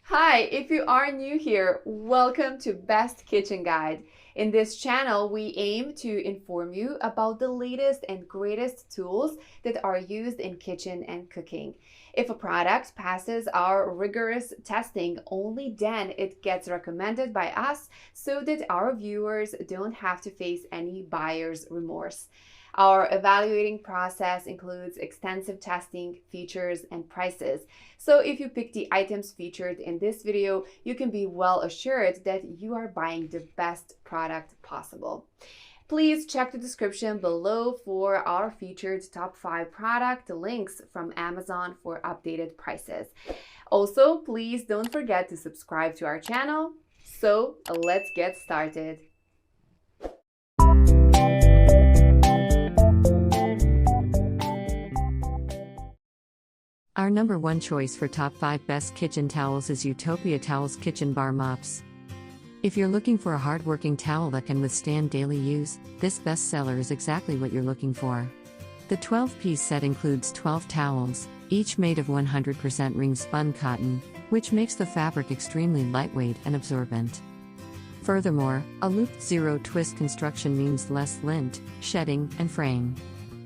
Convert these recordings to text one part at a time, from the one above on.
Hi, if you are new here, welcome to Best Kitchen Guide. In this channel, we aim to inform you about the latest and greatest tools that are used in kitchen and cooking. If a product passes our rigorous testing, only then it gets recommended by us so that our viewers don't have to face any buyer's remorse. Our evaluating process includes extensive testing, features, and prices. So if you pick the items featured in this video, you can be well assured that you are buying the best product possible. Please check the description below for our featured top 5 product links from Amazon for updated prices. Also, please don't forget to subscribe to our channel. So let's get started. Our number one choice for top 5 best kitchen towels is Utopia Towels Kitchen Bar Mops. If you're looking for a hard-working towel that can withstand daily use, this bestseller is exactly what you're looking for. The 12-piece set includes 12 towels, each made of 100% ring-spun cotton, which makes the fabric extremely lightweight and absorbent. Furthermore, a looped zero-twist construction means less lint, shedding, and fraying.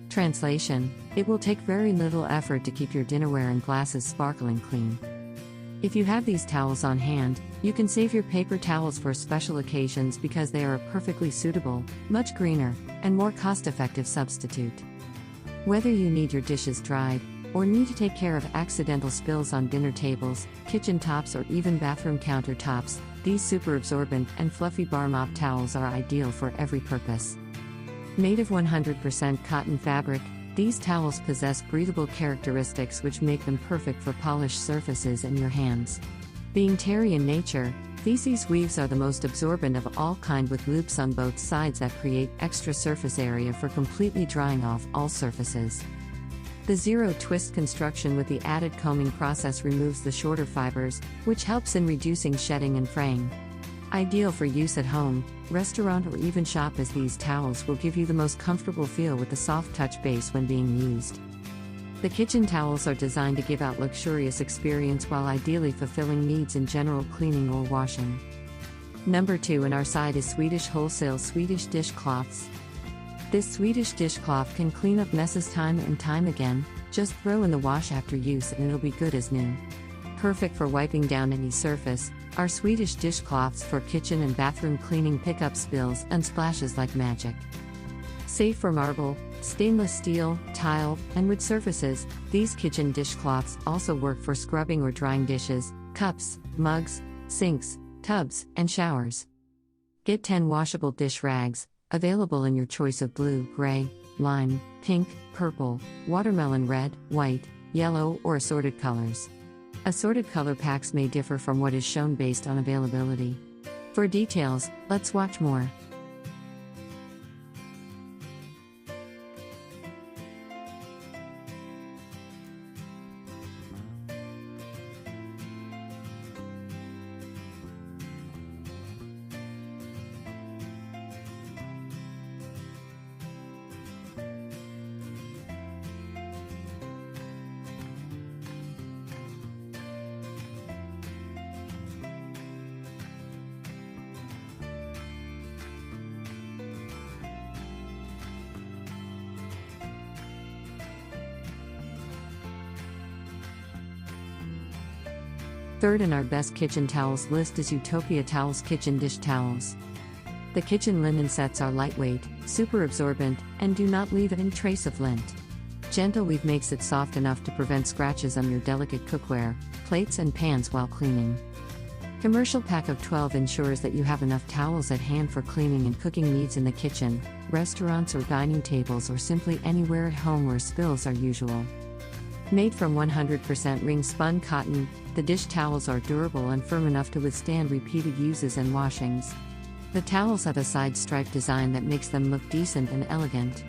Translation: it will take very little effort to keep your dinnerware and glasses sparkling clean. If you have these towels on hand, you can save your paper towels for special occasions because they are a perfectly suitable, much greener, and more cost-effective substitute. Whether you need your dishes dried, or need to take care of accidental spills on dinner tables, kitchen tops, or even bathroom countertops, these super absorbent and fluffy bar mop towels are ideal for every purpose. Made of 100% cotton fabric, these towels possess breathable characteristics which make them perfect for polished surfaces and your hands. Being terry in nature, these weaves are the most absorbent of all kind, with loops on both sides that create extra surface area for completely drying off all surfaces. The zero-twist construction with the added combing process removes the shorter fibers, which helps in reducing shedding and fraying. Ideal for use at home, restaurant, or even shop, as these towels will give you the most comfortable feel with a soft touch base when being used. The kitchen towels are designed to give out luxurious experience while ideally fulfilling needs in general cleaning or washing. Number 2 in our side is Swedish Wholesale Swedish Dishcloths. This Swedish dishcloth can clean up messes time and time again. Just throw in the wash after use and it'll be good as new. Perfect for wiping down any surface, our Swedish dishcloths for kitchen and bathroom cleaning pick up spills and splashes like magic. Safe for marble, stainless steel, tile, and wood surfaces, these kitchen dishcloths also work for scrubbing or drying dishes, cups, mugs, sinks, tubs, and showers. Get 10 washable dish rags, available in your choice of blue, gray, lime, pink, purple, watermelon red, white, yellow, or assorted colors. Assorted color packs may differ from what is shown based on availability. For details, let's watch more. Third in our best kitchen towels list is Utopia Towels Kitchen Dish Towels. The kitchen linen sets are lightweight, super absorbent, and do not leave any trace of lint. Gentle weave makes it soft enough to prevent scratches on your delicate cookware, plates, and pans while cleaning. Commercial pack of 12 ensures that you have enough towels at hand for cleaning and cooking needs in the kitchen, restaurants or dining tables, or simply anywhere at home where spills are usual. Made from 100% ring-spun cotton, the dish towels are durable and firm enough to withstand repeated uses and washings. The towels have a side stripe design that makes them look decent and elegant.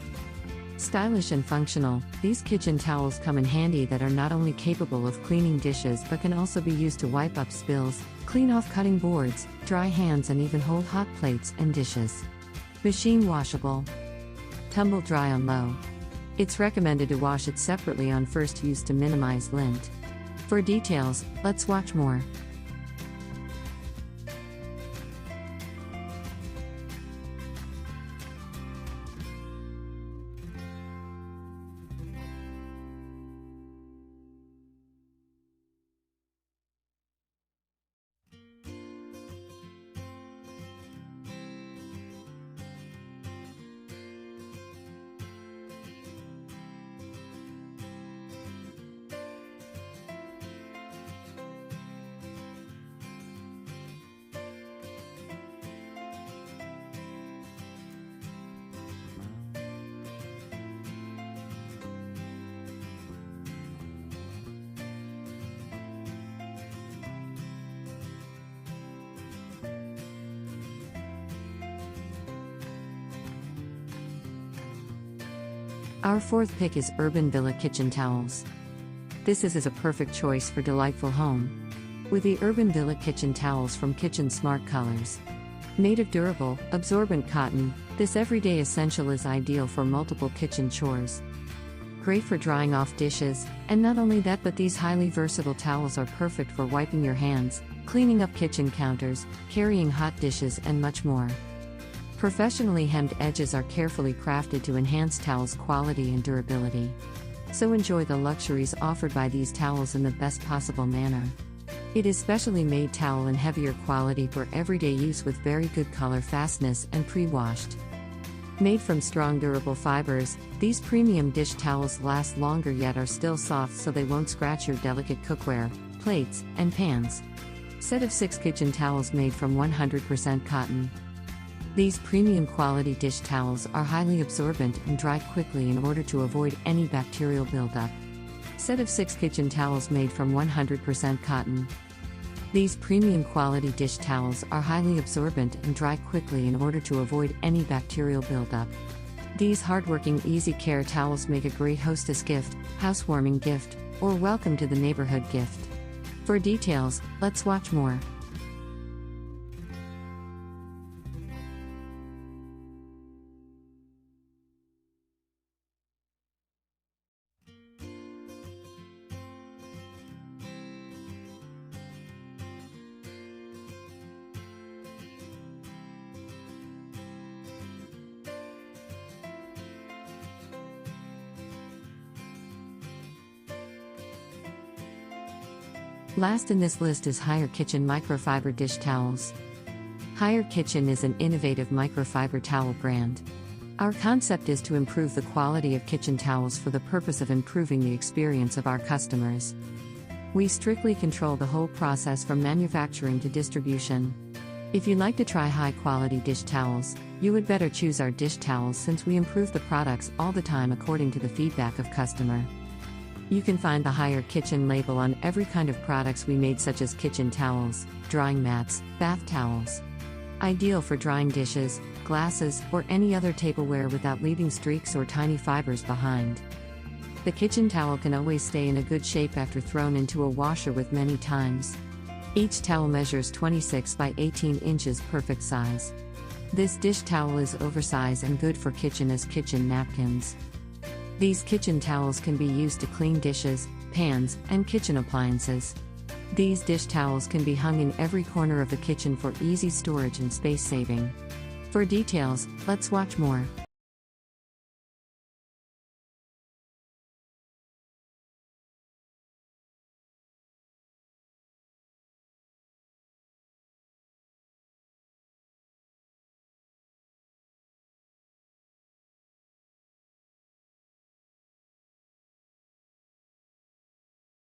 Stylish and functional, these kitchen towels come in handy that are not only capable of cleaning dishes but can also be used to wipe up spills, clean off cutting boards, dry hands, and even hold hot plates and dishes. Machine washable. Tumble dry on low. It's recommended to wash it separately on first use to minimize lint. For details, let's watch more. Our fourth pick is Urban Villa Kitchen Towels. This is a perfect choice for delightful home. With the Urban Villa Kitchen Towels from Kitchen Smart Colors. Made of durable, absorbent cotton, this everyday essential is ideal for multiple kitchen chores. Great for drying off dishes, and not only that, but these highly versatile towels are perfect for wiping your hands, cleaning up kitchen counters, carrying hot dishes, and much more. Professionally hemmed edges are carefully crafted to enhance towels' quality and durability. So enjoy the luxuries offered by these towels in the best possible manner. It is specially made towel in heavier quality for everyday use with very good color fastness and pre-washed. Made from strong durable fibers, these premium dish towels last longer yet are still soft so they won't scratch your delicate cookware, plates, and pans. Set of 6 kitchen towels made from 100% cotton. These premium quality dish towels are highly absorbent and dry quickly in order to avoid any bacterial buildup. Set of 6 kitchen towels made from 100% cotton. These premium quality dish towels are highly absorbent and dry quickly in order to avoid any bacterial buildup. These hardworking easy care towels make a great hostess gift, housewarming gift, or welcome to the neighborhood gift. For details, let's watch more. Last in this list is Higher Kitchen Microfiber Dish Towels. Higher Kitchen is an innovative microfiber towel brand. Our concept is to improve the quality of kitchen towels for the purpose of improving the experience of our customers. We strictly control the whole process from manufacturing to distribution. If you'd like to try high-quality dish towels, you would better choose our dish towels since we improve the products all the time according to the feedback of customer. You can find the Higher Kitchen label on every kind of products we made, such as kitchen towels, drying mats, bath towels. Ideal for drying dishes, glasses, or any other tableware without leaving streaks or tiny fibers behind. The kitchen towel can always stay in a good shape after thrown into a washer with many times. Each towel measures 26 by 18 inches, perfect size. This dish towel is oversized and good for kitchen as kitchen napkins. These kitchen towels can be used to clean dishes, pans, and kitchen appliances. These dish towels can be hung in every corner of the kitchen for easy storage and space saving. For details, let's watch more.